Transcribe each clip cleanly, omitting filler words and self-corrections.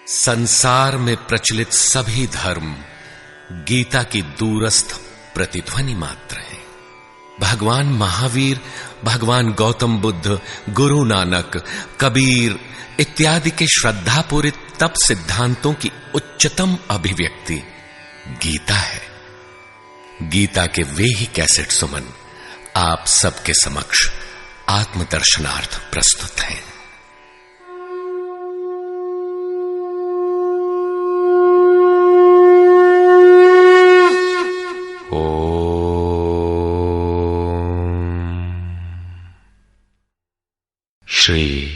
संसार में प्रचलित सभी धर्म गीता की दूरस्थ प्रतिध्वनि मात्र है। भगवान महावीर, भगवान गौतम बुद्ध, गुरु नानक, कबीर इत्यादि के श्रद्धापूरित तप सिद्धांतों की उच्चतम अभिव्यक्ति गीता है। गीता के वे ही कैसेट सुमन आप सबके समक्ष आत्मदर्शनार्थ प्रस्तुत हैं। श्री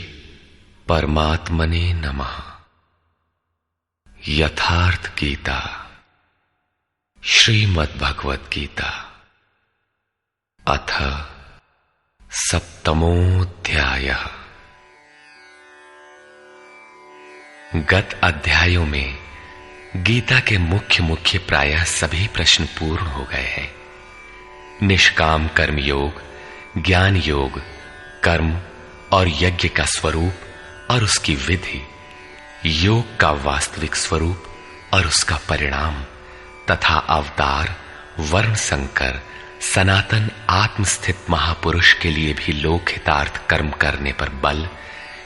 परमात्मने नमः। यथार्थ गीता, श्रीमद् भगवत गीता, अथ सप्तमोऽध्यायः। गत अध्यायों में गीता के मुख्य प्रायः सभी प्रश्न पूर्ण हो गए हैं। निष्काम कर्म योग, ज्ञान योग, कर्म और यज्ञ का स्वरूप और उसकी विधि, योग का वास्तविक स्वरूप और उसका परिणाम, तथा अवतार, वर्ण संकर, सनातन आत्मस्थित महापुरुष के लिए भी लोक हितार्थ कर्म करने पर बल,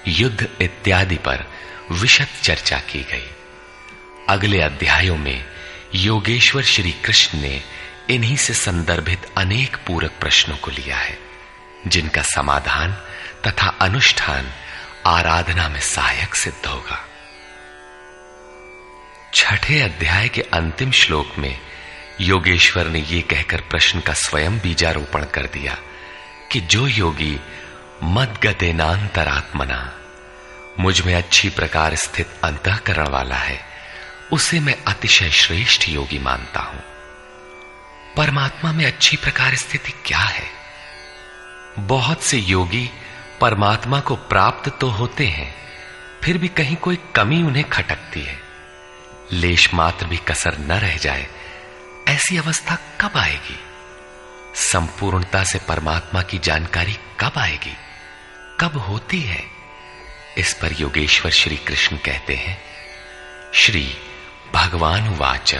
युद्ध इत्यादि पर विशद चर्चा की गई। अगले अध्यायों में योगेश्वर श्री कृष्ण ने इन्हीं से संदर्भित अनेक पूरक प्रश्नों को लिया है, जिनका समाधान तथा अनुष्ठान आराधना में सहायक सिद्ध होगा। छठे अध्याय के अंतिम श्लोक में योगेश्वर ने यह कहकर प्रश्न का स्वयं बीजारोपण कर दिया कि जो योगी मद्गतेनांतरात्मना, मुझ में अच्छी प्रकार स्थित अंतःकरण वाला है, उसे मैं अतिशय श्रेष्ठ योगी मानता हूं। परमात्मा में अच्छी प्रकार स्थिति क्या है? बहुत से योगी परमात्मा को प्राप्त तो होते हैं, फिर भी कहीं कोई कमी उन्हें खटकती है। लेश मात्र भी कसर न रह जाए, ऐसी अवस्था कब आएगी? संपूर्णता से परमात्मा की जानकारी कब आएगी, कब होती है? इस पर योगेश्वर श्री कृष्ण कहते हैं, श्री भगवान उवाच,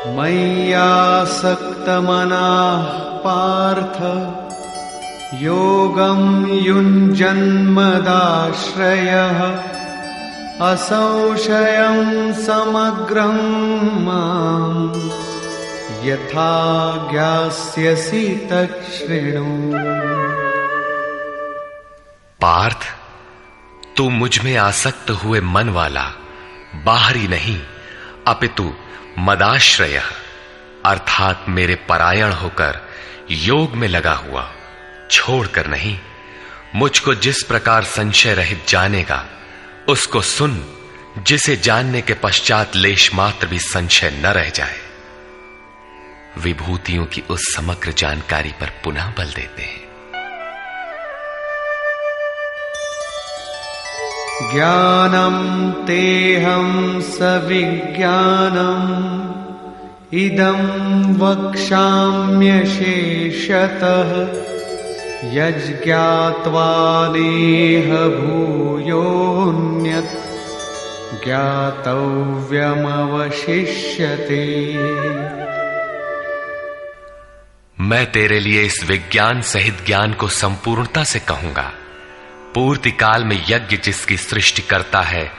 मय्यासक्तमनाः पार्थ योगं युञ्जन्मदाश्रयः असंशयं समग्रं माम् यथा ज्ञास्यसि तच्छृणु। पार्थ, तू मुझ में आसक्त हुए मन वाला, बाहरी नहीं अपितु मदाश्रय अर्थात मेरे परायण होकर योग में लगा हुआ, छोड़कर नहीं, मुझको जिस प्रकार संशय रहित जानेगा उसको सुन, जिसे जानने के पश्चात लेश मात्र भी संशय न रह जाए। विभूतियों की उस समग्र जानकारी पर पुनः बल देते हैं। ज्ञानम तेहं सविज्ञानम इदं वक्ष्याम्यशेषतः यज्ज्ञात्वा नेह भूयोऽन्यत् ज्ञातव्यमवशिष्यते। मैं तेरे लिए इस विज्ञान सहित ज्ञान को संपूर्णता से कहूंगा। पूर्ति काल में यज्ञ जिसकी सृष्टि करता है,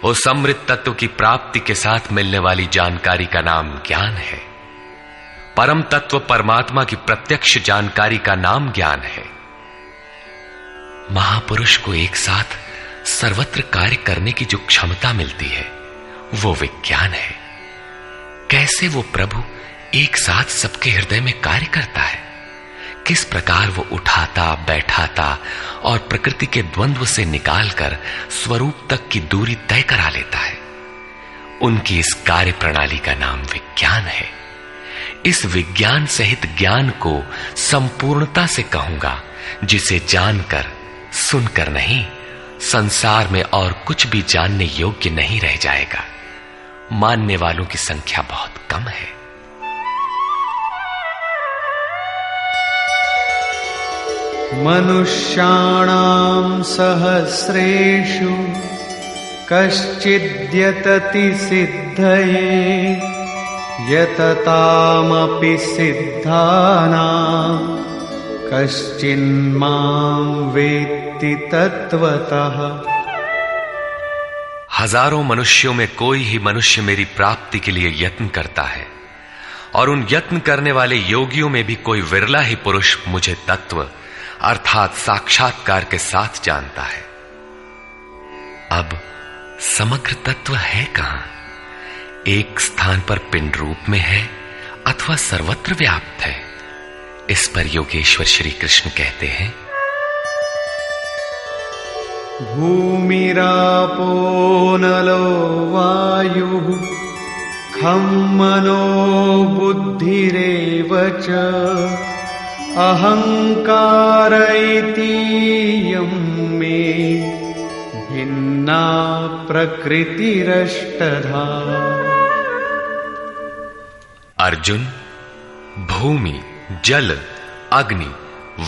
उस अमृत तत्व की प्राप्ति के साथ मिलने वाली जानकारी का नाम ज्ञान है। परम तत्व परमात्मा की प्रत्यक्ष जानकारी का नाम ज्ञान है। महापुरुष को एक साथ सर्वत्र कार्य करने की जो क्षमता मिलती है, वो विज्ञान है। कैसे वो प्रभु एक साथ सबके हृदय में कार्य करता है, किस प्रकार वो उठाता, बैठाता और प्रकृति के द्वंद्व से निकालकर स्वरूप तक की दूरी तय करा लेता है, उनकी इस कार्य प्रणाली का नाम विज्ञान है। इस विज्ञान सहित ज्ञान को संपूर्णता से कहूंगा, जिसे जानकर, सुनकर नहीं, संसार में और कुछ भी जानने योग्य नहीं रह जाएगा। मानने वालों की संख्या बहुत कम है। मनुष्याणां सहस्रेषु कश्चिद्यतति सिद्धये यततामपि सिद्धानां कश्चिन्मां वेत्ति तत्वतः। हजारों मनुष्यों में कोई ही मनुष्य मेरी प्राप्ति के लिए यत्न करता है, और उन यत्न करने वाले योगियों में भी कोई विरला ही पुरुष मुझे तत्व अर्थात साक्षात्कार के साथ जानता है। अब समग्र तत्व है कहां? एक स्थान पर पिंड रूप में है अथवा सर्वत्र व्याप्त है? इस पर योगेश्वर श्री कृष्ण कहते हैं, भूमिरापो नलो वायुः खं मनो बुद्धिरेव च अहंकार इतीयं मे भिन्ना प्रकृतिरष्टधा। अर्जुन, भूमि, जल, अग्नि,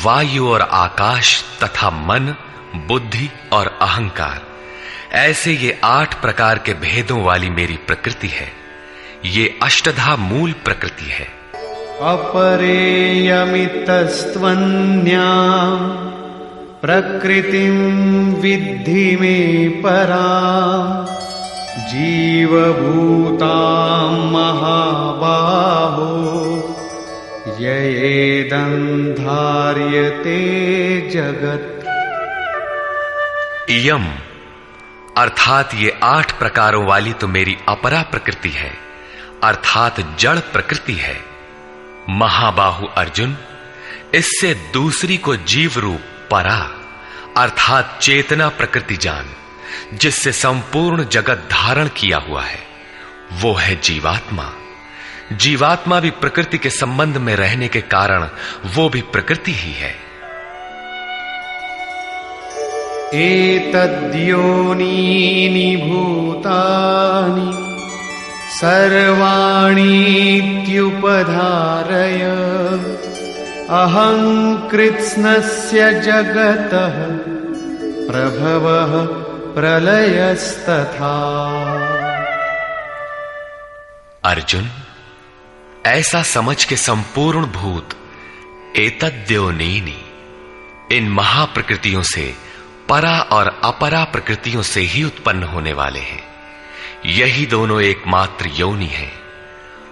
वायु और आकाश तथा मन, बुद्धि और अहंकार, ऐसे ये 8 प्रकार के भेदों वाली मेरी प्रकृति है। ये अष्टधा मूल प्रकृति है। अपरेयमितस्त्वन्या प्रकृतिं विद्धि मे परा जीवभूतां महाबाहो ययेदं धार्यते जगत्। इयम अर्थात ये 8 प्रकारों वाली तो मेरी अपरा प्रकृति है, अर्थात जड़ प्रकृति है। महाबाहु अर्जुन, इससे दूसरी को जीव रूप परा अर्थात चेतना प्रकृति जान, जिससे संपूर्ण जगत धारण किया हुआ है, वो है जीवात्मा। जीवात्मा भी प्रकृति के संबंध में रहने के कारण वो भी प्रकृति ही है। एतद्योनीनि भूतानि सर्वाणीत्युपधारय अहं कृत्स्नस्य जगतः प्रभवः प्रलयस्तथा। अर्जुन, ऐसा समझ के संपूर्ण भूत एतद्योनीनि इन महाप्रकृतियों से परा और अपरा प्रकृतियों से ही उत्पन्न होने वाले हैं। यही दोनों एकमात्र योनि है।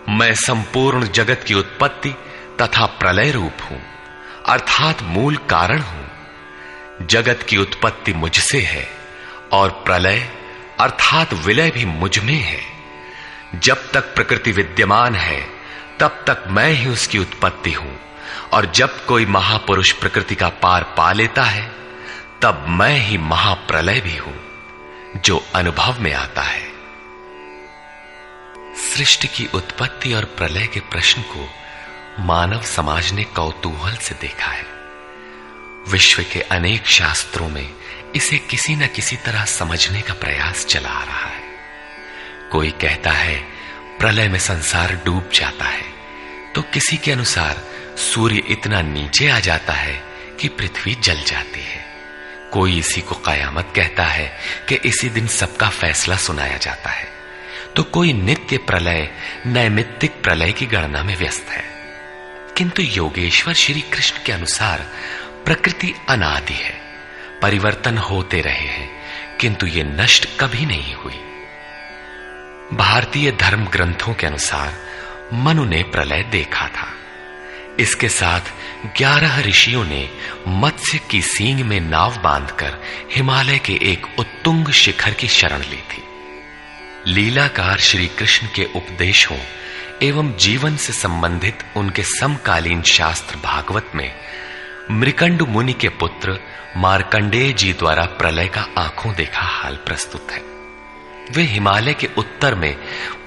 मैं संपूर्ण जगत की उत्पत्ति तथा प्रलय रूप हूं, अर्थात मूल कारण हूं। जगत की उत्पत्ति मुझसे है और प्रलय अर्थात विलय भी मुझ में है। जब तक प्रकृति विद्यमान है तब तक मैं ही उसकी उत्पत्ति हूं, और जब कोई महापुरुष प्रकृति का पार पा लेता है तब मैं ही महाप्रलय भी हूं, जो अनुभव में आता है। सृष्टि की उत्पत्ति और प्रलय के प्रश्न को मानव समाज ने कौतूहल से देखा है। विश्व के अनेक शास्त्रों में इसे किसी न किसी तरह समझने का प्रयास चला आ रहा है। कोई कहता है प्रलय में संसार डूब जाता है, तो किसी के अनुसार सूर्य इतना नीचे आ जाता है कि पृथ्वी जल जाती है। कोई इसी को कयामत कहता है कि इसी दिन सबका फैसला सुनाया जाता है, तो कोई नित्य प्रलय नैमित्तिक प्रलय की गणना में व्यस्त है। किंतु योगेश्वर श्री कृष्ण के अनुसार प्रकृति अनादि है, परिवर्तन होते रहे हैं, किंतु ये नष्ट कभी नहीं हुई। भारतीय धर्म ग्रंथों के अनुसार मनु ने प्रलय देखा था। इसके साथ 11 ऋषियों ने मत्स्य की सींग में नाव बांधकर हिमालय के एक उत्तुंग शिखर की शरण ली थी। लीलाकार श्री कृष्ण के उपदेशों एवं जीवन से संबंधित उनके समकालीन शास्त्र भागवत में मृकंड मुनि के पुत्र मार्कंडेय जी द्वारा प्रलय का आंखों देखा हाल प्रस्तुत है। वे हिमालय के उत्तर में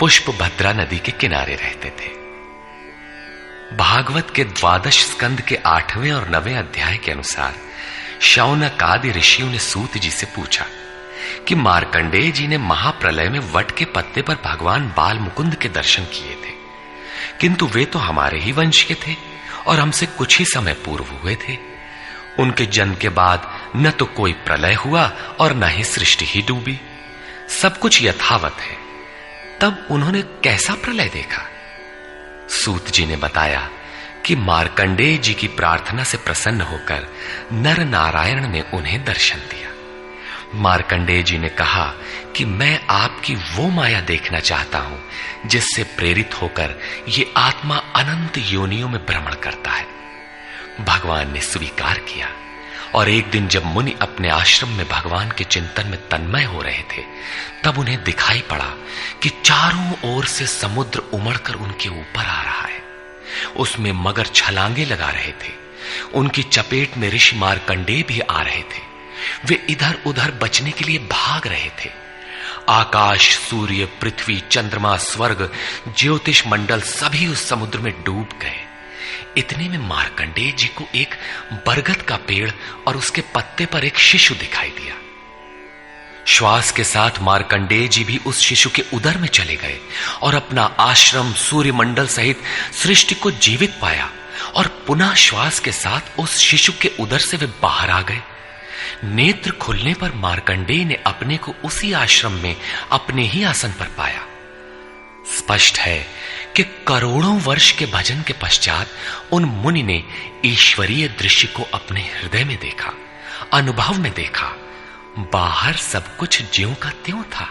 पुष्पभद्रा नदी के किनारे रहते थे। भागवत के 12 स्कंद के 8वें और 9वें अध्याय के अनुसार शौनक आदि ऋषियों ने सूत जी से पूछा कि मार्कंडेय जी ने महाप्रलय में वट के पत्ते पर भगवान बाल मुकुंद के दर्शन किए थे, किंतु वे तो हमारे ही वंश के थे और हमसे कुछ ही समय पूर्व हुए थे। उनके जन्म के बाद न तो कोई प्रलय हुआ और न ही सृष्टि ही डूबी, सब कुछ यथावत है। तब उन्होंने कैसा प्रलय देखा? सूत जी ने बताया कि मार्कंडेय जी की प्रार्थना से प्रसन्न होकर नर नारायण ने उन्हें दर्शन दिया। मार्कंडेय जी ने कहा कि मैं आपकी वो माया देखना चाहता हूं जिससे प्रेरित होकर ये आत्मा अनंत योनियों में भ्रमण करता है। भगवान ने स्वीकार किया और एक दिन जब मुनि अपने आश्रम में भगवान के चिंतन में तन्मय हो रहे थे, तब उन्हें दिखाई पड़ा कि चारों ओर से समुद्र उमड़कर उनके ऊपर आ रहा है। उसमें मगर छलांगे लगा रहे थे। उनकी चपेट में ऋषि मार्कंडेय भी आ रहे थे। वे इधर उधर बचने के लिए भाग रहे थे। आकाश, सूर्य, पृथ्वी, चंद्रमा, स्वर्ग, ज्योतिष मंडल सभी उस समुद्र में डूब गए। इतने में मार्कंडेय जी को एक बरगद का पेड़ और उसके पत्ते पर एक शिशु दिखाई दिया। श्वास के साथ मार्कंडेय जी भी उस शिशु के उदर में चले गए और अपना आश्रम, सूर्य मंडल सहित सृष्टि को जीवित पाया और पुनः श्वास के साथ उस शिशु के उदर से वे बाहर आ गए। नेत्र खुलने पर मार्कंडेय ने अपने को उसी आश्रम में अपने ही आसन पर पाया। स्पष्ट है कि करोड़ों वर्ष के भजन के पश्चात उन मुनि ने ईश्वरीय दृश्य को अपने हृदय में देखा, अनुभव में देखा। बाहर सब कुछ ज्यों का त्यों था।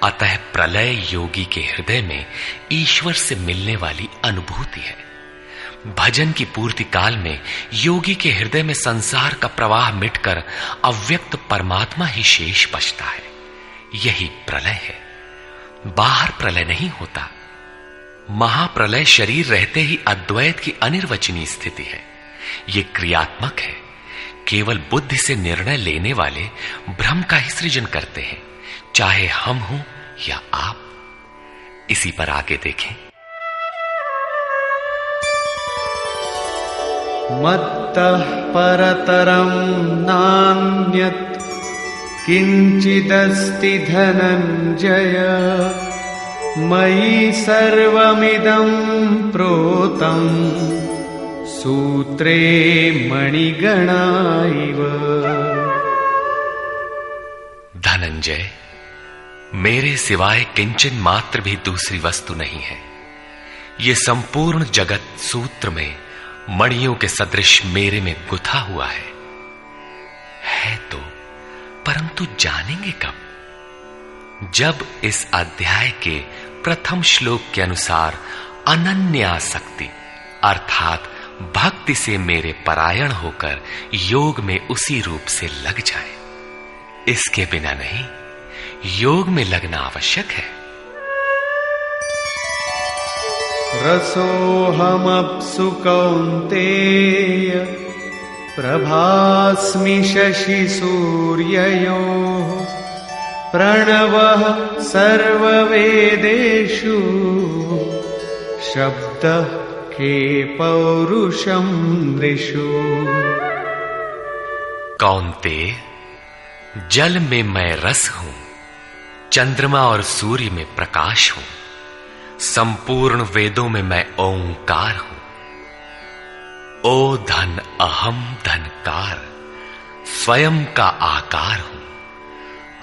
अतः प्रलय योगी के हृदय में ईश्वर से मिलने वाली अनुभूति है। भजन की पूर्ति काल में योगी के हृदय में संसार का प्रवाह मिटकर अव्यक्त परमात्मा ही शेष बचता है। यही प्रलय है। बाहर प्रलय नहीं होता। महाप्रलय शरीर रहते ही अद्वैत की अनिर्वचनीय स्थिति है। यह क्रियात्मक है। केवल बुद्धि से निर्णय लेने वाले भ्रम का ही सृजन करते हैं, चाहे हम हों या आप। इसी पर आगे देखें। मत्तः परतरं नान्यत् किंचिदस्ति धनंजय मयि सर्वमिदं प्रोतं सूत्रे मणिगणा इव। धनंजय, मेरे सिवाय किंचन मात्र भी दूसरी वस्तु नहीं है। ये संपूर्ण जगत सूत्र में मणियों के सदृश मेरे में गुथा हुआ है तो, परंतु जानेंगे कब? जब इस अध्याय के प्रथम श्लोक के अनुसार अनन्यासक्ति अर्थात भक्ति से मेरे परायण होकर योग में उसी रूप से लग जाए। इसके बिना नहीं, योग में लगना आवश्यक है। रसोऽहमप्सु कौन्तेय प्रभास्मि शशि सूर्ययोः प्रणवः सर्ववेदेषु शब्दः के पौरुषं नृषु। कौन्तेय, जल में मैं रस हूं, चंद्रमा और सूर्य में प्रकाश हूं, संपूर्ण वेदों में मैं ओंकार हूं। ओ धन अहम धनकार, स्वयं का आकार हूं।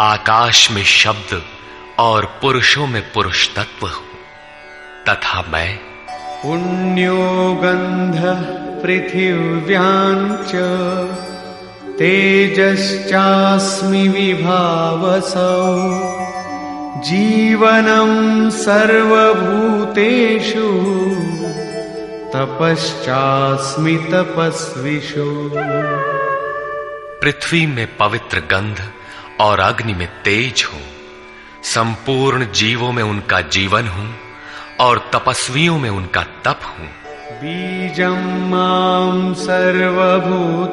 आकाश में शब्द और पुरुषों में पुरुष तत्व हूं, तथा मैं पुण्यो गंधः पृथिव्यां च तेजश्चास्मि विभावसौ जीवनं सर्वभूतेषु तपश्चास्मि तपस्विषु। पृथ्वी में पवित्र गंध और अग्नि में तेज हूं, संपूर्ण जीवों में उनका जीवन हूं और तपस्वियों में उनका तप हूं। बीजं मां सर्वभूतानां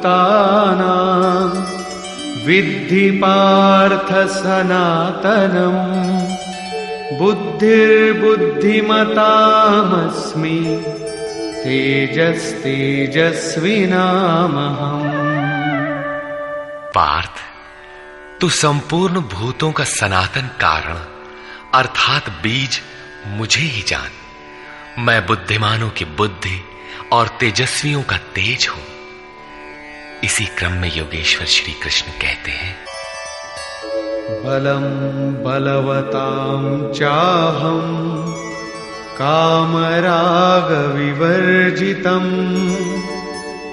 विद्धि पार्थ सनातनम् बुद्धिर्बुद्धिमतामस्मि तेजस्तेजस्विनामहम्। पार्थ, तू संपूर्ण भूतों का सनातन कारण अर्थात बीज मुझे ही जान। मैं बुद्धिमानों की बुद्धि और तेजस्वियों का तेज हूं। इसी क्रम में योगेश्वर श्री कृष्ण कहते हैं, बलम बलवतां चाहं कामराग विवर्जितं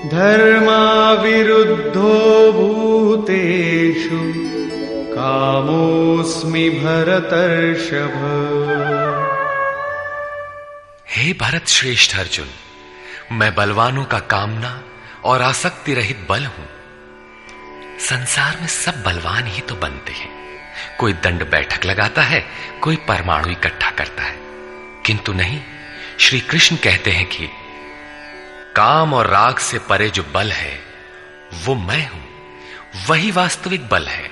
धर्माविरुद्धो भूतेषु कामोऽस्मि भरतर्षभ। हे भरत श्रेष्ठ अर्जुन, मैं बलवानों का कामना और आसक्ति रहित बल हूं। संसार में सब बलवान ही तो बनते हैं। कोई दंड बैठक लगाता है, कोई परमाणु इकट्ठा करता है, किंतु नहीं, श्री कृष्ण कहते हैं कि काम और राग से परे जो बल है वो मैं हूं, वही वास्तविक बल है।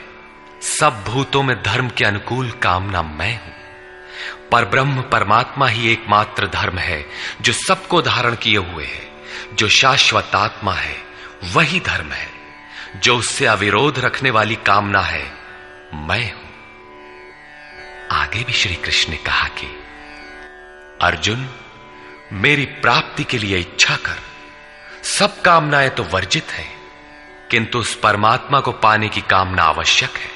सब भूतों में धर्म के अनुकूल कामना मैं हूं। परब्रह्म परमात्मा ही एकमात्र धर्म है जो सबको धारण किए हुए है। जो शाश्वत आत्मा है वही धर्म है। जो उससे अविरोध रखने वाली कामना है मैं हूं। आगे भी श्री कृष्ण ने कहा कि अर्जुन, मेरी प्राप्ति के लिए इच्छा कर। सब कामनाएं तो वर्जित है, किंतु उस परमात्मा को पाने की कामना आवश्यक है,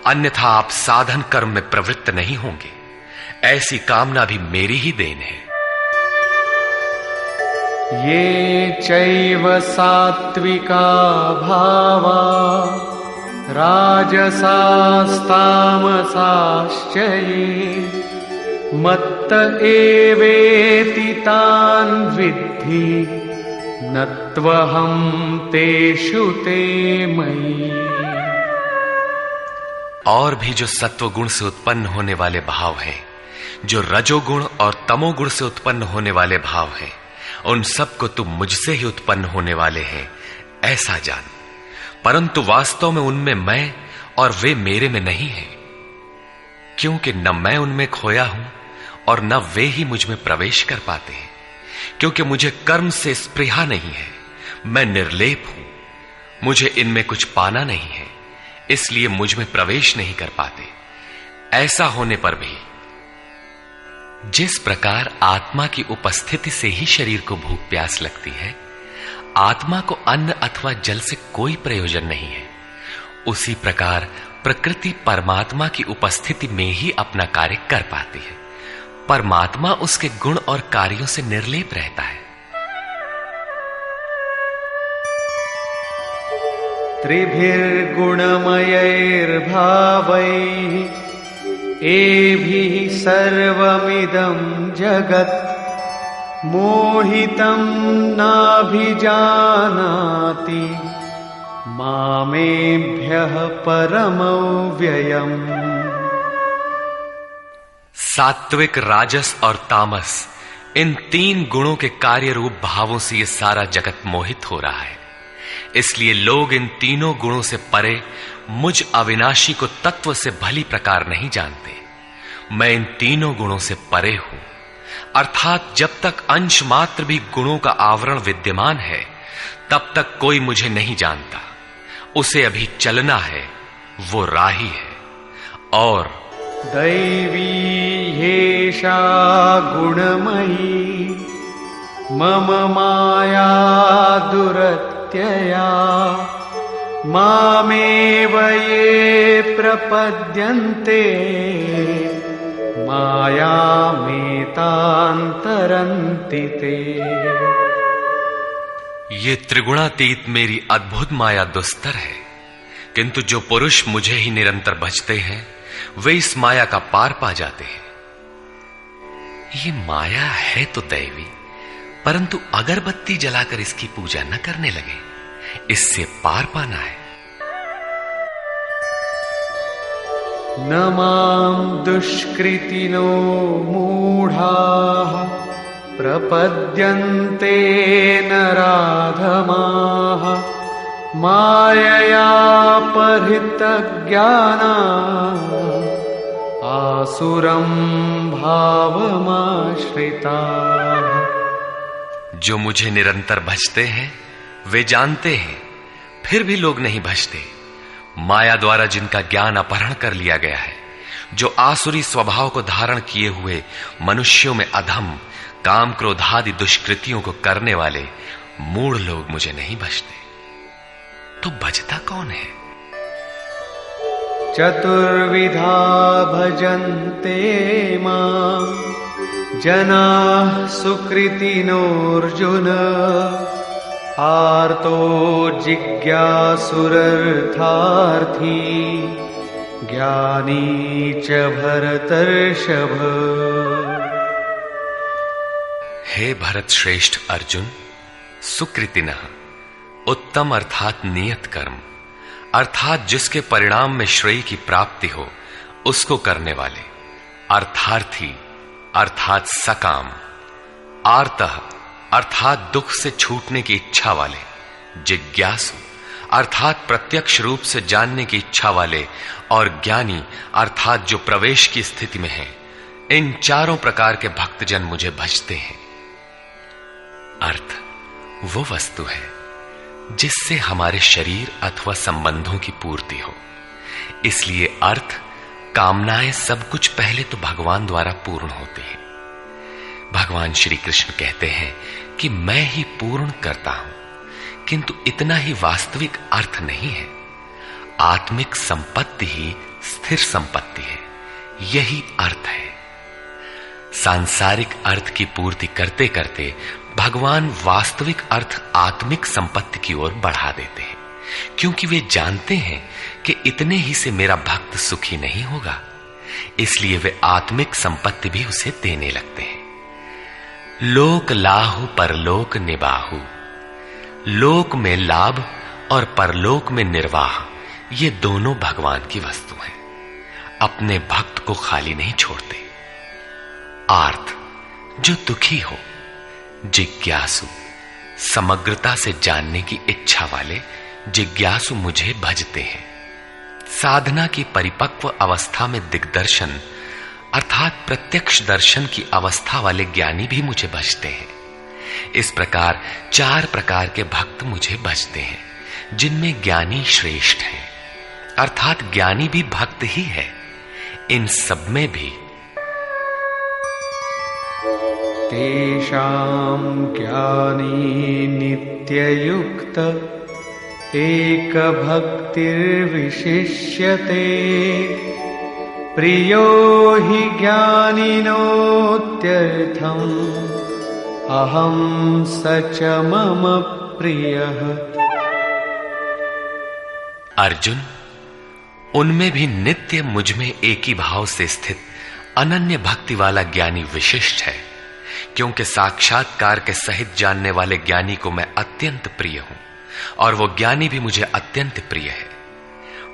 अन्यथा आप साधन कर्म में प्रवृत्त नहीं होंगे। ऐसी कामना भी मेरी ही देन है। ये चैव सात्विका भावा राजसास्तामसाश्च ये मत्त एवेति तान् विद्धि नत्वहं तेषु ते मयि। और भी जो सत्वगुण से उत्पन्न होने वाले भाव हैं, जो रजोगुण और तमोगुण से उत्पन्न होने वाले भाव हैं, उन सबको तुम मुझसे ही उत्पन्न होने वाले हैं ऐसा जान। परंतु वास्तव में उनमें मैं और वे मेरे में नहीं हैं, क्योंकि न मैं उनमें खोया हूं और न वे ही मुझ में प्रवेश कर पाते हैं। क्योंकि मुझे कर्म से स्पृहा नहीं है, मैं निर्लेप हूं, मुझे इनमें कुछ पाना नहीं है, इसलिए मुझ में प्रवेश नहीं कर पाते। ऐसा होने पर भी जिस प्रकार आत्मा की उपस्थिति से ही शरीर को भूख प्यास लगती है, आत्मा को अन्न अथवा जल से कोई प्रयोजन नहीं है, उसी प्रकार प्रकृति परमात्मा की उपस्थिति में ही अपना कार्य कर पाती है। परमात्मा उसके गुण और कार्यों से निर्लेप रहता है। त्रिभिर्गुणमयैर्भावैः एभिः सर्वमिदं जगत् मोहितं नाभिजानाति मामेभ्यः परमव्ययम्। सात्विक, राजस और तामस, इन तीन गुणों के कार्य रूप भावों से ये सारा जगत मोहित हो रहा है। इसलिए लोग इन तीनों गुणों से परे मुझ अविनाशी को तत्व से भली प्रकार नहीं जानते। मैं इन तीनों गुणों से परे हूं, अर्थात जब तक अंश मात्र भी गुणों का आवरण विद्यमान है तब तक कोई मुझे नहीं जानता। उसे अभी चलना है, वो राही है। और दैवी हेषा गुणमयी मम माया दुरत्यया मामेव ये प्रपद्यन्ते मायामेतान्तरन्ति ते। ये त्रिगुणातीत मेरी अद्भुत माया दुस्तर है, किंतु जो पुरुष मुझे ही निरंतर भजते हैं वे इस माया का पार पा जाते हैं। ये माया है तो दैवी, परंतु अगरबत्ती जलाकर इसकी पूजा न करने लगे, इससे पार पाना है। न मां दुष्कृतिनो मूढ़ाः प्रपद्यन्ते नराधमाः मायया परितज्ञानाः आसुरं भावमाश्रिताः। जो मुझे निरंतर भजते हैं वे जानते हैं, फिर भी लोग नहीं भजते। माया द्वारा जिनका ज्ञान अपहरण कर लिया गया है, जो आसुरी स्वभाव को धारण किए हुए मनुष्यों में अधम काम क्रोधादि दुष्कृतियों को करने वाले मूढ़ लोग मुझे नहीं भजते। तो बचता कौन है? चतुर्विधा भजन्ते मां जनाः सुकृतिनोऽर्जुन आर्तो जिज्ञासुरर्थार्थी ज्ञानी च भरतर्षभ। हे भरत श्रेष्ठ अर्जुन, सुकृतिनः उत्तम अर्थात नियत कर्म, अर्थात जिसके परिणाम में श्रेय की प्राप्ति हो उसको करने वाले, अर्थार्थी अर्थात सकाम, आर्तः अर्थात दुख से छूटने की इच्छा वाले, जिज्ञासु अर्थात प्रत्यक्ष रूप से जानने की इच्छा वाले, और ज्ञानी अर्थात जो प्रवेश की स्थिति में है। इन चारों प्रकार के भक्तजन मुझे भजते हैं। अर्थ वो वस्तु है जिससे हमारे शरीर अथवा संबंधों की पूर्ति हो। इसलिए अर्थ, कामनाएं सब कुछ पहले तो भगवान द्वारा पूर्ण होते हैं। भगवान श्री कृष्ण कहते हैं कि मैं ही पूर्ण करता हूं, किंतु इतना ही वास्तविक अर्थ नहीं है। आत्मिक संपत्ति ही स्थिर संपत्ति है, यही अर्थ है। सांसारिक अर्थ की पूर्ति करते करते भगवान वास्तविक अर्थ आत्मिक संपत्ति की ओर बढ़ा देते हैं, क्योंकि वे जानते हैं कि इतने ही से मेरा भक्त सुखी नहीं होगा। इसलिए वे आत्मिक संपत्ति भी उसे देने लगते हैं। लोक लाहु परलोक निबाहु, लोक में लाभ और परलोक में निर्वाह, ये दोनों भगवान की वस्तु हैं। अपने भक्त को खाली नहीं छोड़ते। आर्त, जो दुखी हो, जिज्ञासु, समग्रता से जानने की इच्छा वाले जिज्ञासु मुझे भजते हैं। साधना की परिपक्व अवस्था में दिग्दर्शन अर्थात प्रत्यक्ष दर्शन की अवस्था वाले ज्ञानी भी मुझे भजते हैं। इस प्रकार 4 प्रकार के भक्त मुझे भजते हैं, जिनमें ज्ञानी श्रेष्ठ है, अर्थात ज्ञानी भी भक्त ही है। इन सब में भी तेषां ज्ञानी नित्ययुक्त एक भक्तिर्विशिष्यते प्रियो हि ज्ञानिनोत्यर्थम् अहं स च मम प्रियः। अर्जुन, उनमें भी नित्य मुझ में एक ही भाव से स्थित अनन्य भक्ति वाला ज्ञानी विशिष्ट है, क्योंकि साक्षात्कार के सहित जानने वाले ज्ञानी को मैं अत्यंत प्रिय हूं और वो ज्ञानी भी मुझे अत्यंत प्रिय है।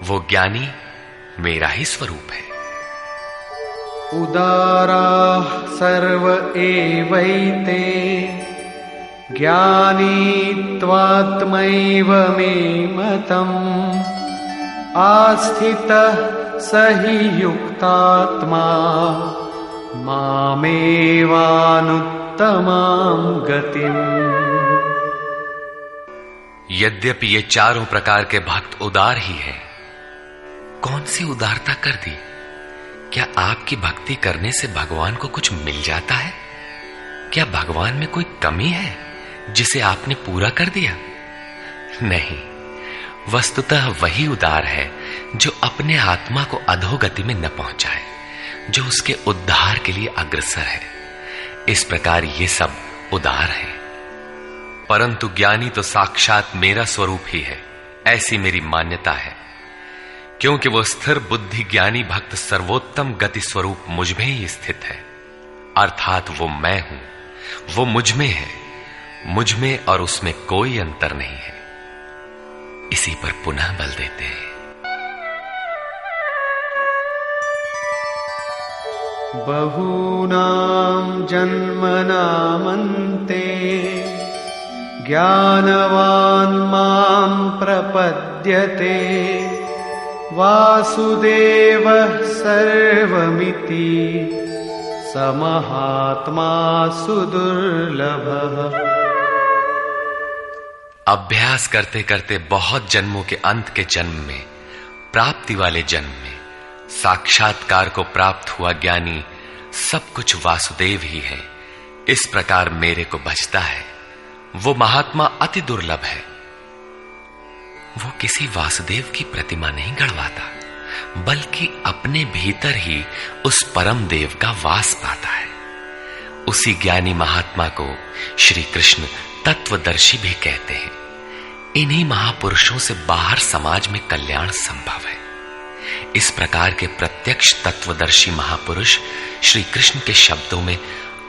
वो ज्ञानी मेरा ही स्वरूप है। उदाराः सर्व एवैते ज्ञानी त्वात्मैव मे मतम् आस्थितः स हि युक्तात्मा मामेवानुत्तमां गतिम्। यद्यपि ये चारों प्रकार के भक्त उदार ही हैं, कौन सी उदारता कर दी? क्या आपकी भक्ति करने से भगवान को कुछ मिल जाता है? क्या भगवान में कोई कमी है जिसे आपने पूरा कर दिया? नहीं, वस्तुतः वही उदार है जो अपने आत्मा को अधोगति में न पहुंचाए, जो उसके उद्धार के लिए अग्रसर है। इस प्रकार ये सब उदार है। परंतु ज्ञानी तो साक्षात मेरा स्वरूप ही है, ऐसी मेरी मान्यता है, क्योंकि वो स्थिर बुद्धि ज्ञानी भक्त सर्वोत्तम गति स्वरूप मुझ में ही स्थित है। अर्थात वो मैं हूं, वो मुझ में है, मुझ में और उसमें कोई अंतर नहीं है। इसी पर पुनः बल देते हैं। बहूनां जन्मनामन्ते ज्ञानवान् मां प्रपद्यते वासुदेवः सर्वमिति समहात्मा सुदुर्लभः। अभ्यास करते करते बहुत जन्मों के अंत के जन्म में, प्राप्ति वाले जन्म में साक्षात्कार को प्राप्त हुआ ज्ञानी सब कुछ वासुदेव ही है। इस प्रकार मेरे को भजता है, वो महात्मा अति दुर्लभ है। वो किसी वासुदेव की प्रतिमा नहीं गढ़वाता, बल्कि अपने भीतर ही उस परम देव का वास पाता है। उसी ज्ञानी महात्मा को श्री कृष्ण तत्वदर्शी भी कहते हैं। इन्हीं महापुरुषों से बाहर समाज में कल्याण संभव है। इस प्रकार के प्रत्यक्ष तत्वदर्शी महापुरुष श्री कृष्ण के शब्दों में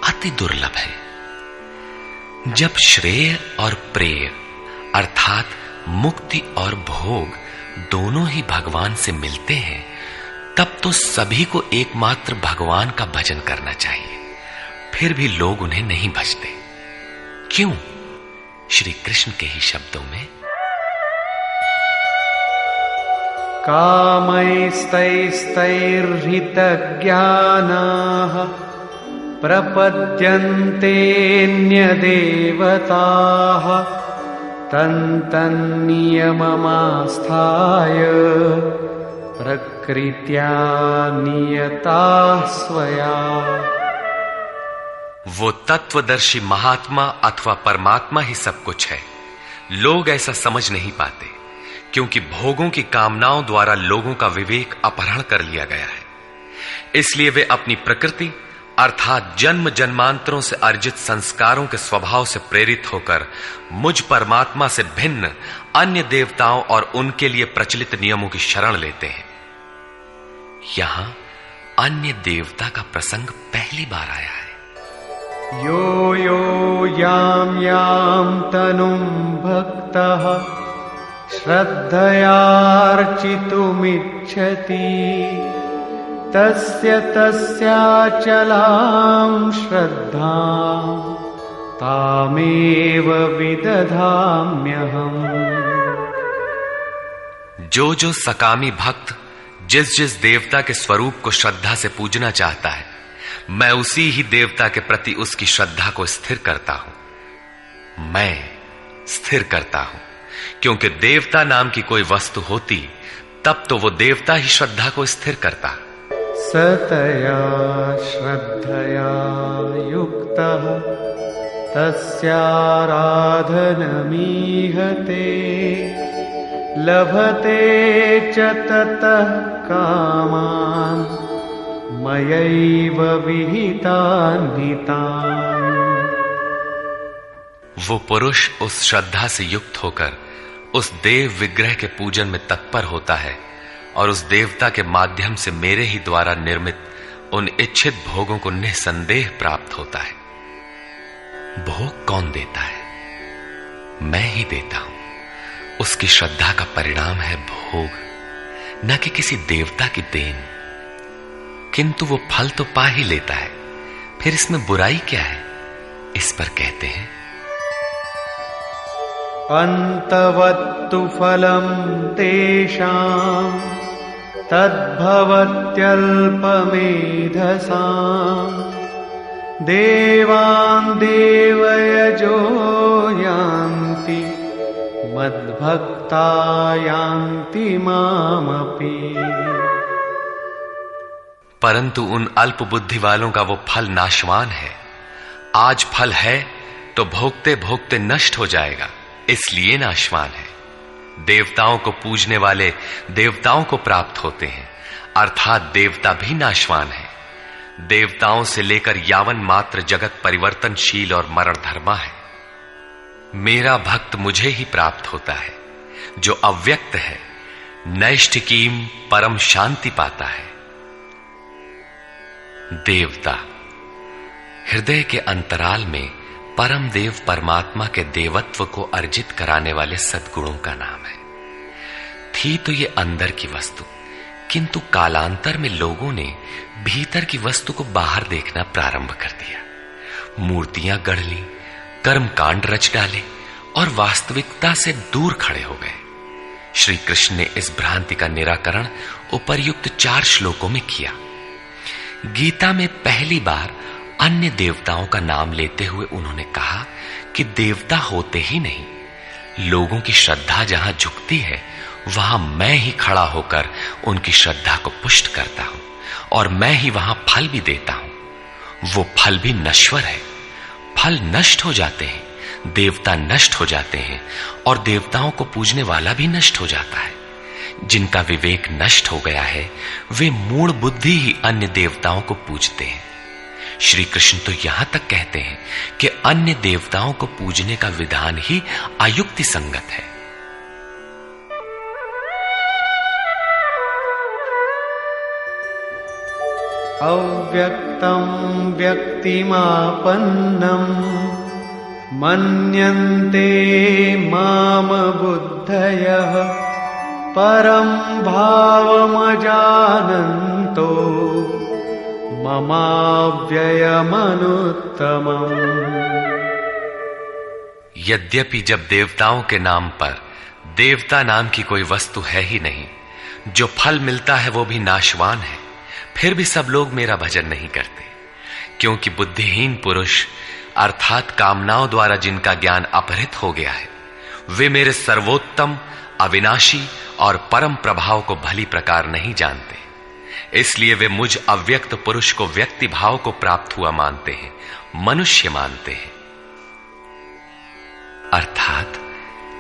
अति दुर्लभ है। जब श्रेय और प्रेय अर्थात मुक्ति और भोग दोनों ही भगवान से मिलते हैं, तब तो सभी को एकमात्र भगवान का भजन करना चाहिए। फिर भी लोग उन्हें नहीं भजते। क्यों? श्री कृष्ण के ही शब्दों में, कामैस्तैस्तैर्हितज्ञानाः प्रपद्यन्तेऽन्यदेवताः तन्तन्नियममास्थाय प्रकृत्या नियताः स्वया। वो तत्वदर्शी महात्मा अथवा परमात्मा ही सब कुछ है। लोग ऐसा समझ नहीं पाते, क्योंकि भोगों की कामनाओं द्वारा लोगों का विवेक अपहरण कर लिया गया है। इसलिए वे अपनी प्रकृति अर्थात जन्म जन्मांतरों से अर्जित संस्कारों के स्वभाव से प्रेरित होकर मुझ परमात्मा से भिन्न अन्य देवताओं और उनके लिए प्रचलित नियमों की शरण लेते हैं। यहां अन्य देवता का प्रसंग पहली बार आया है। यो यो यां यां तनुं भक्तः श्रद्धयार्चितुमिच्छति तस्य तस्याचलां श्रद्धां तामेव विदधाम्यहम्। जो जो सकामी भक्त जिस जिस देवता के स्वरूप को श्रद्धा से पूजना चाहता है, मैं उसी ही देवता के प्रति उसकी श्रद्धा को स्थिर करता हूं। मैं स्थिर करता हूं, क्योंकि देवता नाम की कोई वस्तु होती तब तो वो देवता ही श्रद्धा को स्थिर करता। सतया श्रद्धया युक्तः तस्याराधनमीहते लभते च ततः कामान् मयैव विहितान् हितान्। वो पुरुष उस श्रद्धा से युक्त होकर उस देव विग्रह के पूजन में तत्पर होता है और उस देवता के माध्यम से मेरे ही द्वारा निर्मित उन इच्छित भोगों को निसंदेह प्राप्त होता है। भोग कौन देता है? मैं ही देता हूं। उसकी श्रद्धा का परिणाम है भोग, न कि किसी देवता की देन। किंतु वो फल तो पा ही लेता है, फिर इसमें बुराई क्या है? इस पर कहते हैं, अन्तवत्तु फलं तेषां तद्भवत्यल्पमेधसां देवान् देवयजो यान्ति मद्भक्ता यान्ति मामपि। परंतु उन अल्प बुद्धि वालों का वो फल नाशवान है। आज फल है तो भोगते भोगते नष्ट हो जाएगा, इसलिए नाशवान है। देवताओं को पूजने वाले देवताओं को प्राप्त होते हैं, अर्थात देवता भी नाशवान है। देवताओं से लेकर यावन मात्र जगत परिवर्तनशील और मरण धर्मा है। मेरा भक्त मुझे ही प्राप्त होता है, जो अव्यक्त है, नैष्ठिकीम परम शांति पाता है। देवता हृदय के अंतराल में परम देव परमात्मा के देवत्व को अर्जित कराने वाले सद्गुणों का नाम है। थी तो ये अंदर की वस्तु, किंतु कालांतर में लोगों ने भीतर की वस्तु को बाहर देखना प्रारंभ कर दिया। मूर्तियां गढ़ ली, कर्म कांड रच डाले और वास्तविकता से दूर खड़े हो गए। श्री कृष्ण ने इस भ्रांति का निराकरण उपर्युक्त 4 श्लोकों में किया। गीता में पहली बार अन्य देवताओं का नाम लेते हुए उन्होंने कहा कि देवता होते ही नहीं, लोगों की श्रद्धा जहां झुकती है वहां मैं ही खड़ा होकर उनकी श्रद्धा को पुष्ट करता हूं और मैं ही वहां फल भी देता हूं। वो फल भी नश्वर है। फल नष्ट हो जाते हैं, देवता नष्ट हो जाते हैं और देवताओं को पूजने वाला भी नष्ट हो जाता है। जिनका विवेक नष्ट हो गया है वे मूढ़ बुद्धि ही अन्य देवताओं को पूजते हैं। श्री कृष्ण तो यहां तक कहते हैं कि अन्य देवताओं को पूजने का विधान ही अयुक्ति संगत है। अव्यक्तं व्यक्तिमापन्नं मन्यन्ते माम बुद्धयः परं भावमजानन्तो ममाव्ययमनुत्तमम्। यद्यपि जब देवताओं के नाम पर देवता नाम की कोई वस्तु है ही नहीं, जो फल मिलता है वो भी नाशवान है, फिर भी सब लोग मेरा भजन नहीं करते, क्योंकि बुद्धिहीन पुरुष अर्थात कामनाओं द्वारा जिनका ज्ञान अपहृत हो गया है वे मेरे सर्वोत्तम, अविनाशी और परम प्रभाव को भली प्रकार नहीं जानते। इसलिए वे मुझ अव्यक्त पुरुष को व्यक्ति भाव को प्राप्त हुआ मानते हैं, मनुष्य मानते हैं। अर्थात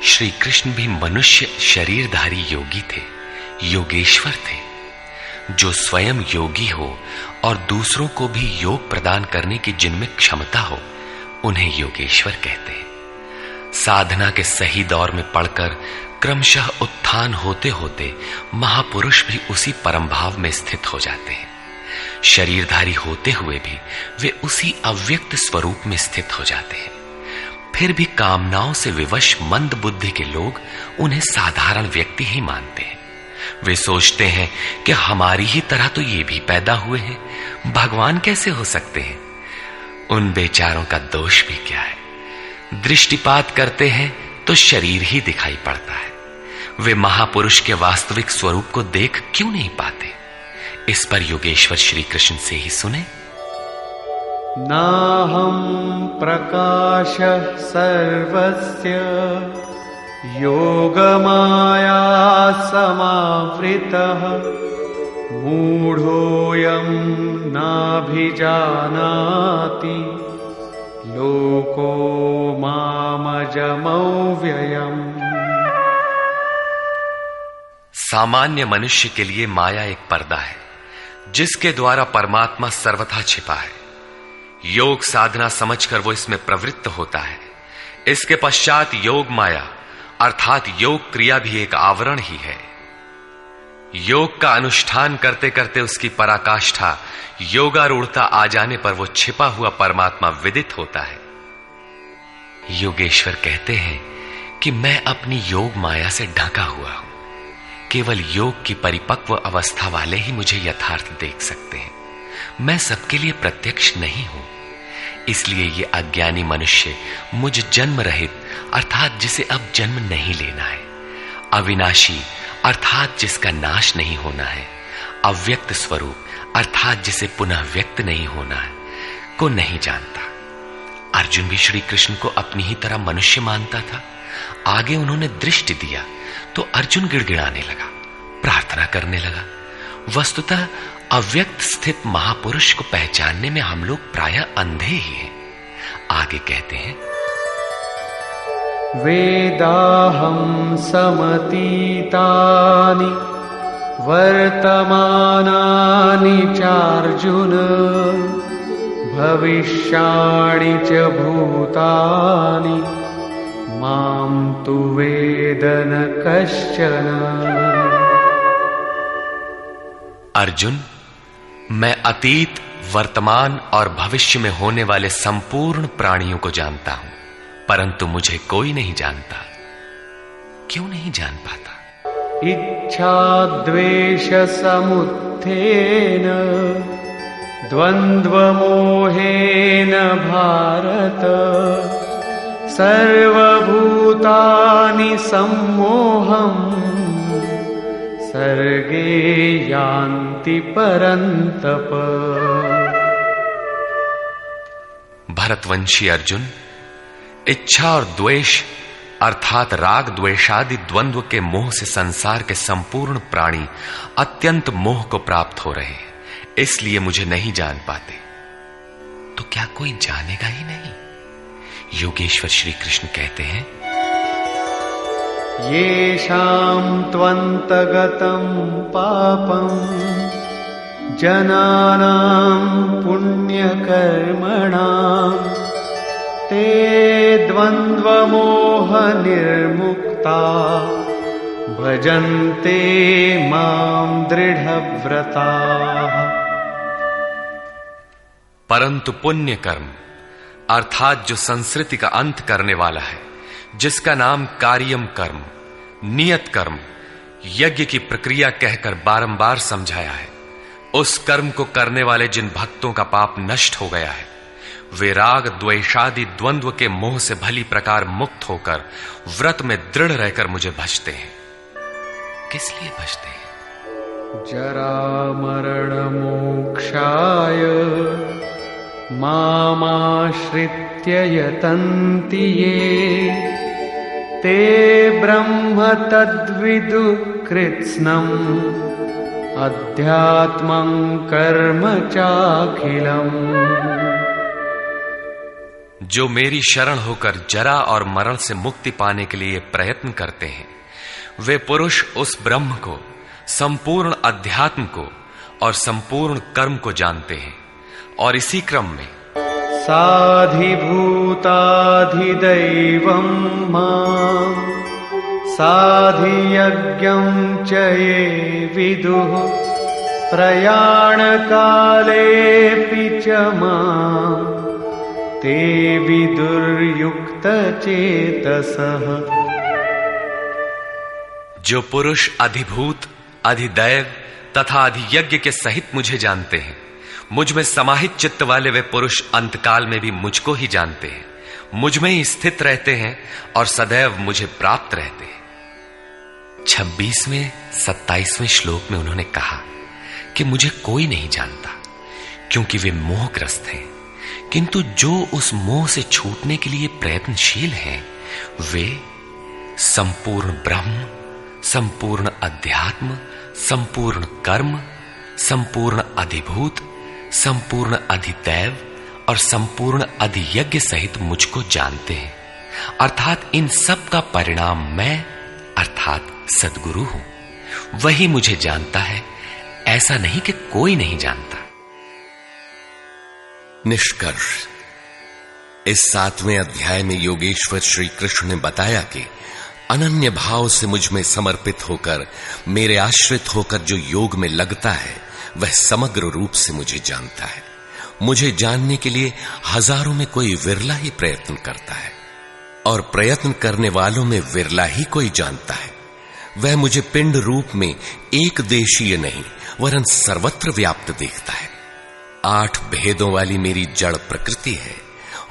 श्री कृष्ण भी मनुष्य शरीरधारी योगी थे, योगेश्वर थे। जो स्वयं योगी हो और दूसरों को भी योग प्रदान करने की जिनमें क्षमता हो उन्हें योगेश्वर कहते हैं। साधना के सही दौर में पड़कर क्रमशः उत्थान होते होते महापुरुष भी उसी परम भाव में स्थित हो जाते हैं। शरीरधारी होते हुए भी वे उसी अव्यक्त स्वरूप में स्थित हो जाते हैं। फिर भी कामनाओं से विवश मंद बुद्धि के लोग उन्हें साधारण व्यक्ति ही मानते हैं। वे सोचते हैं कि हमारी ही तरह तो ये भी पैदा हुए हैं, भगवान कैसे हो सकते हैं। उन बेचारों का दोष भी क्या है, दृष्टिपात करते हैं तो शरीर ही दिखाई पड़ता है। वे महापुरुष के वास्तविक स्वरूप को देख क्यों नहीं पाते। इस पर योगेश्वर श्री कृष्ण से ही सुने। नाहं प्रकाश सर्वस्य योगमाया समावृतः मूढ़ोऽयं नाभिजानाति लोको मामजमव्ययम्। सामान्य मनुष्य के लिए माया एक पर्दा है जिसके द्वारा परमात्मा सर्वथा छिपा है। योग साधना समझकर वो इसमें प्रवृत्त होता है। इसके पश्चात योग माया अर्थात योग क्रिया भी एक आवरण ही है। योग का अनुष्ठान करते करते उसकी पराकाष्ठा योगारूढ़ता आ जाने पर वो छिपा हुआ परमात्मा विदित होता है। योगेश्वर कहते हैं कि मैं अपनी योग माया से ढका हुआ हूं। केवल योग की परिपक्व अवस्था वाले ही मुझे यथार्थ देख सकते हैं। मैं सबके लिए प्रत्यक्ष नहीं हूं। इसलिए ये अज्ञानी मनुष्य मुझ जन्म रहित अर्थात जिसे अब जन्म नहीं लेना है, अविनाशी अर्थात जिसका नाश नहीं होना है, अव्यक्त स्वरूप अर्थात जिसे पुनः व्यक्त नहीं होना है को नहीं जानता। अर्जुन भी श्री कृष्ण को अपनी ही तरह मनुष्य मानता था। आगे उन्होंने दृष्टि दिया तो अर्जुन गिड़गिड़ाने लगा, प्रार्थना करने लगा। वस्तुतः अव्यक्त स्थित महापुरुष को पहचानने में हम लोग प्रायः अंधे ही हैं। आगे कहते हैं, वेदाहं समतीतानि वर्तमानानि चार्जुन भविष्याणि च भूतानि मां तु वेद न कश्चन। अर्जुन, मैं अतीत, वर्तमान और भविष्य में होने वाले संपूर्ण प्राणियों को जानता हूं, परंतु मुझे कोई नहीं जानता। क्यों नहीं जान पाता? इच्छा द्वेष समुत्थेन द्वंद्व मोहेन भारत सर्वभूतानि सम्मोहम् सर्गे यान्ति परन्तप। भरतवंशी अर्जुन, इच्छा और द्वेष अर्थात राग द्वेषादि द्वंद्व के मोह से संसार के संपूर्ण प्राणी अत्यंत मोह को प्राप्त हो रहे हैं, इसलिए मुझे नहीं जान पाते। तो क्या कोई जानेगा ही नहीं? योगेश्वर श्री कृष्ण कहते हैं, येषां त्वन्तगतं पापं जनानां पुण्यकर्मणां ते द्वन्द्वमोह निर्मुक्ता भजन्ते मां दृढ़व्रताः। परंतु पुण्य कर्म अर्थात जो संस्कृति का अंत करने वाला है, जिसका नाम कार्यम कर्म, नियत कर्म, यज्ञ की प्रक्रिया कहकर बारंबार समझाया है, उस कर्म को करने वाले जिन भक्तों का पाप नष्ट हो गया है, वे राग द्वेषादि द्वंद्व के मोह से भली प्रकार मुक्त होकर व्रत में दृढ़ रहकर मुझे भजते हैं। किस लिए भजते हैं? जरा मरण मोक्षाय मामाश्रित्य यतन्ति ये ते ब्रह्म तद्विदु कृत्स्नम् अध्यात्मं कर्म चाखिलम्। जो मेरी शरण होकर जरा और मरण से मुक्ति पाने के लिए प्रयत्न करते हैं, वे पुरुष उस ब्रह्म को, संपूर्ण अध्यात्म को और संपूर्ण कर्म को जानते हैं, और इसी क्रम में साधिभूताधिदैवं मां साधियज्ञं च ये विदुः प्रयाणकालेऽपि च मां ते विदुर्युक्तचेतसः। जो पुरुष अधिभूत, अधिदैव तथा अधियज्ञ के सहित मुझे जानते हैं, मुझ में समाहित चित्त वाले वे पुरुष अंतकाल में भी मुझको ही जानते हैं, मुझ में ही स्थित रहते हैं और सदैव मुझे प्राप्त रहते हैं। 26वें 27वें श्लोक में उन्होंने कहा कि मुझे कोई नहीं जानता, क्योंकि वे मोहग्रस्त हैं, किंतु जो उस मोह से छूटने के लिए प्रयत्नशील हैं, वे संपूर्ण ब्रह्म, संपूर्ण अध्यात्म, संपूर्ण कर्म, संपूर्ण अधिभूत, संपूर्ण अधिदैव और संपूर्ण अधियज्ञ सहित मुझको जानते हैं, अर्थात इन सब का परिणाम मैं अर्थात सद्गुरु हूं। वही मुझे जानता है, ऐसा नहीं कि कोई नहीं जानता। निष्कर्ष, इस 7वें अध्याय में योगेश्वर श्री कृष्ण ने बताया कि अनन्य भाव से मुझ में समर्पित होकर, मेरे आश्रित होकर जो योग में लगता है, वह समग्र रूप से मुझे जानता है। मुझे जानने के लिए हजारों में कोई विरला ही प्रयत्न करता है, और प्रयत्न करने वालों में विरला ही कोई जानता है। वह मुझे पिंड रूप में एक देशीय नहीं वरन सर्वत्र व्याप्त देखता है। 8 भेदों वाली मेरी जड़ प्रकृति है,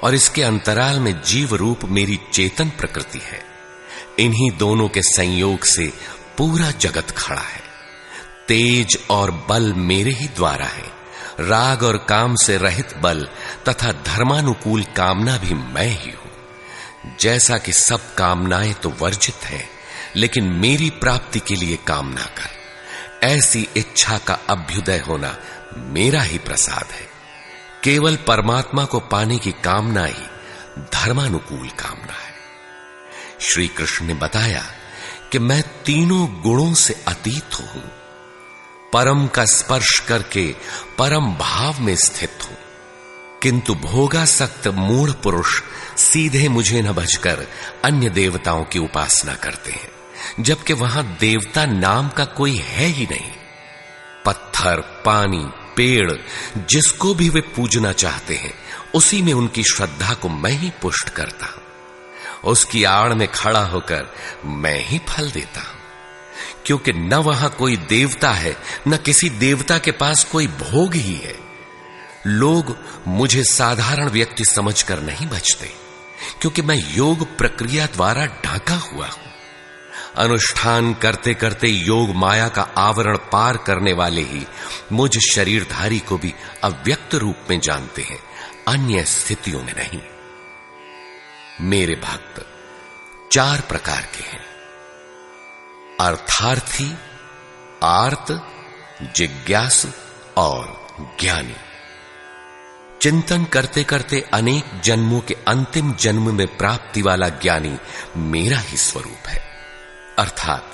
और इसके अंतराल में जीव रूप मेरी चेतन प्रकृति है। इन्हीं दोनों के संयोग से पूरा जगत खड़ा है। तेज और बल मेरे ही द्वारा है। राग और काम से रहित बल तथा धर्मानुकूल कामना भी मैं ही हूं। जैसा कि सब कामनाएं तो वर्जित है, लेकिन मेरी प्राप्ति के लिए कामना कर, ऐसी इच्छा का अभ्युदय होना मेरा ही प्रसाद है। केवल परमात्मा को पाने की कामना ही धर्मानुकूल कामना है। श्री कृष्ण ने बताया कि मैं तीनों गुणों से अतीत हूं, परम का स्पर्श करके परम भाव में स्थित हूं, किंतु भोगासक्त मूढ़ पुरुष सीधे मुझे न भजकर अन्य देवताओं की उपासना करते हैं, जबकि वहां देवता नाम का कोई है ही नहीं। पत्थर, पानी, पेड़, जिसको भी वे पूजना चाहते हैं, उसी में उनकी श्रद्धा को मैं ही पुष्ट करता हूं। उसकी आड़ में खड़ा होकर मैं ही फल देता हूं, क्योंकि न वहां कोई देवता है, न किसी देवता के पास कोई भोग ही है। लोग मुझे साधारण व्यक्ति समझकर नहीं बचते, क्योंकि मैं योग प्रक्रिया द्वारा ढका हुआ हूं। अनुष्ठान करते करते योग माया का आवरण पार करने वाले ही मुझ शरीरधारी को भी अव्यक्त रूप में जानते हैं, अन्य स्थितियों में नहीं। मेरे भक्त 4 प्रकार के हैं: अर्थार्थी, आर्त, जिज्ञासु और ज्ञानी। चिंतन करते करते अनेक जन्मों के अंतिम जन्म में प्राप्ति वाला ज्ञानी मेरा ही स्वरूप है। अर्थात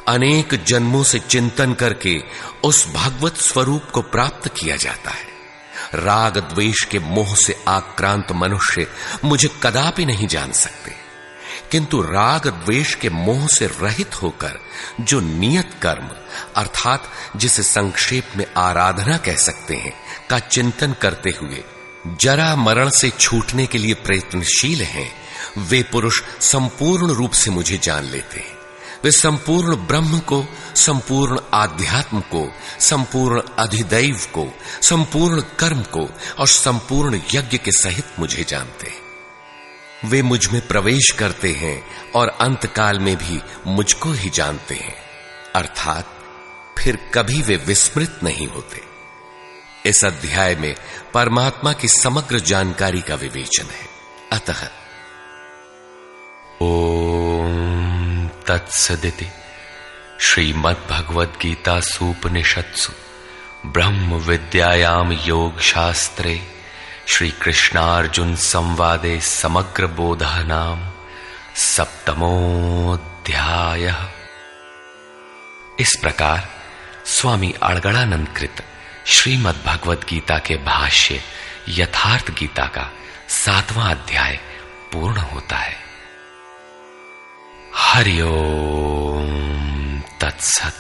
अनेक जन्मों से चिंतन करके उस भगवत स्वरूप को प्राप्त किया जाता है। राग द्वेष के मोह से आक्रांत मनुष्य मुझे कदापि नहीं जान सकते, किंतु राग द्वेष के मोह से रहित होकर जो नियत कर्म अर्थात जिसे संक्षेप में आराधना कह सकते हैं का चिंतन करते हुए जरा मरण से छूटने के लिए प्रयत्नशील हैं, वे पुरुष संपूर्ण रूप से मुझे जान लेते हैं। वे संपूर्ण ब्रह्म को, संपूर्ण आध्यात्म को, संपूर्ण अधिदैव को, संपूर्ण कर्म को और संपूर्ण यज्ञ के सहित मुझे जानते हैं। वे मुझ में प्रवेश करते हैं और अंतकाल में भी मुझको ही जानते हैं, अर्थात फिर कभी वे विस्मृत नहीं होते। इस अध्याय में परमात्मा की समग्र जानकारी का विवेचन है। अतः ओम तत्सदिति श्रीमद्भगवद गीता सूपनिषत्सु ब्रह्म विद्यायाम योग शास्त्रे श्री कृष्णार्जुन संवादे समग्र बोधः नाम सप्तमोऽध्यायः। इस प्रकार स्वामी अड़गड़ानंद कृत श्रीमद् भगवद गीता के भाष्य यथार्थ गीता का 7वां अध्याय पूर्ण होता है। हरि ओम तत्सत।